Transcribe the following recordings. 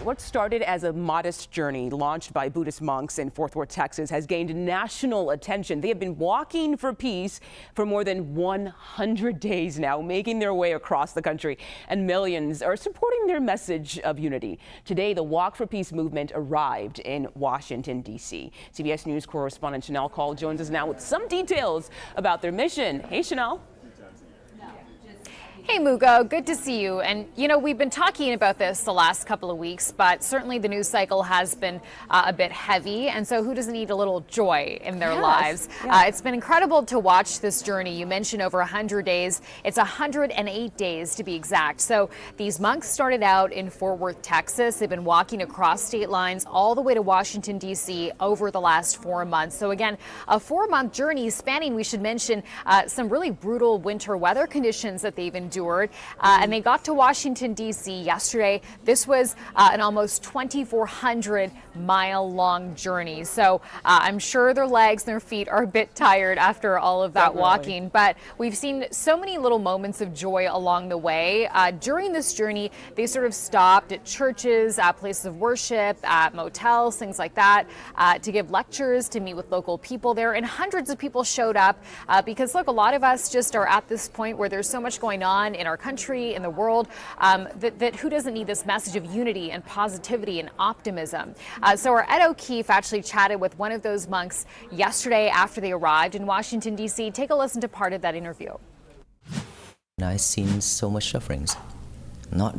What started as a modest journey launched by Buddhist monks in Fort Worth, Texas, has gained national attention. They have been walking for peace for more than 100 days now, making their way across the country, and millions are supporting their message of unity. Today, the Walk for Peace movement arrived in Washington, D.C. CBS News correspondent Shanelle Kaul joins us now with some details about their mission. Hey, Shanelle. Hey Mugo, good to see you. And you know, we've been talking about this the last couple of weeks, but certainly the news cycle has been a bit heavy. And so who doesn't need a little joy in their lives? Yeah. It's been incredible to watch this journey. You mentioned over 100 days. It's 108 days to be exact. So these monks started out in Fort Worth, Texas. They've been walking across state lines all the way to Washington, D.C. over the last 4 months. So again, a 4-month journey spanning, we should mention, some really brutal winter weather conditions that they've endured. And they got to Washington, D.C. yesterday. This was an almost 2,400-mile-long journey. So I'm sure their legs and their feet are a bit tired after all of that walking. But we've seen so many little moments of joy along the way. During this journey, they sort of stopped at churches, places of worship, at motels, things like that, to give lectures, to meet with local people there. And hundreds of people showed up because, look, a lot of us just are at this point where there's so much going on in our country, in the world, that who doesn't need this message of unity and positivity and optimism? So our Ed O'Keefe actually chatted with one of those monks yesterday after they arrived in Washington, D.C. Take a listen to part of that interview. I've seen so much sufferings. Not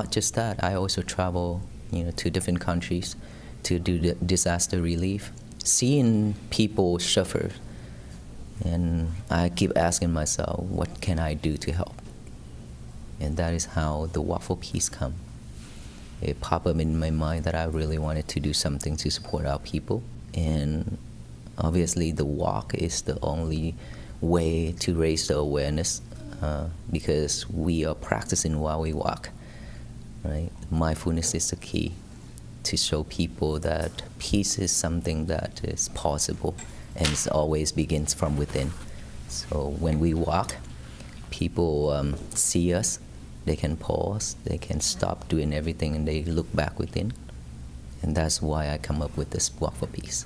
just that. I also travel, to different countries to do the disaster relief. Seeing people suffer, and I keep asking myself, what can I do to help? And that is how the Walk for Peace come. It popped up in my mind that I really wanted to do something to support our people. And obviously the walk is the only way to raise the awareness because we are practicing while we walk, right? Mindfulness is the key to show people that peace is something that is possible and it always begins from within. So when we walk, people see us, they can pause, they can stop doing everything, and they look back within. And that's why I come up with this Walk for Peace.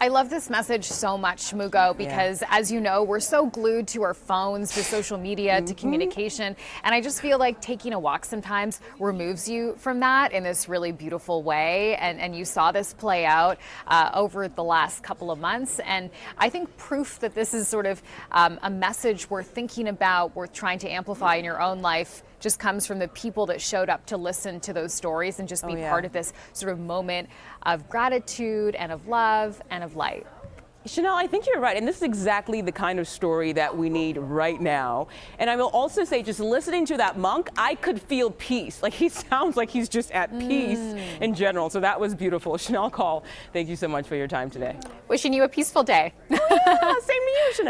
I love this message so much, Mugo, because as you know, we're so glued to our phones, to social media, to communication. And I just feel like taking a walk sometimes removes you from that in this really beautiful way. And you saw this play out over the last couple of months. And I think proof that this is sort of a message worth thinking about, worth trying to amplify in your own life, just comes from the people that showed up to listen to those stories and just be part of this sort of moment of gratitude and of love and of light. Shanelle, I think you're right, and this is exactly the kind of story that we need right now. And I will also say, just listening to that monk, I could feel peace. Like, he sounds like he's just at peace in general. So that was beautiful. Shanelle Kaul, thank you so much for your time today. Wishing you a peaceful day. Same to you, Shanelle.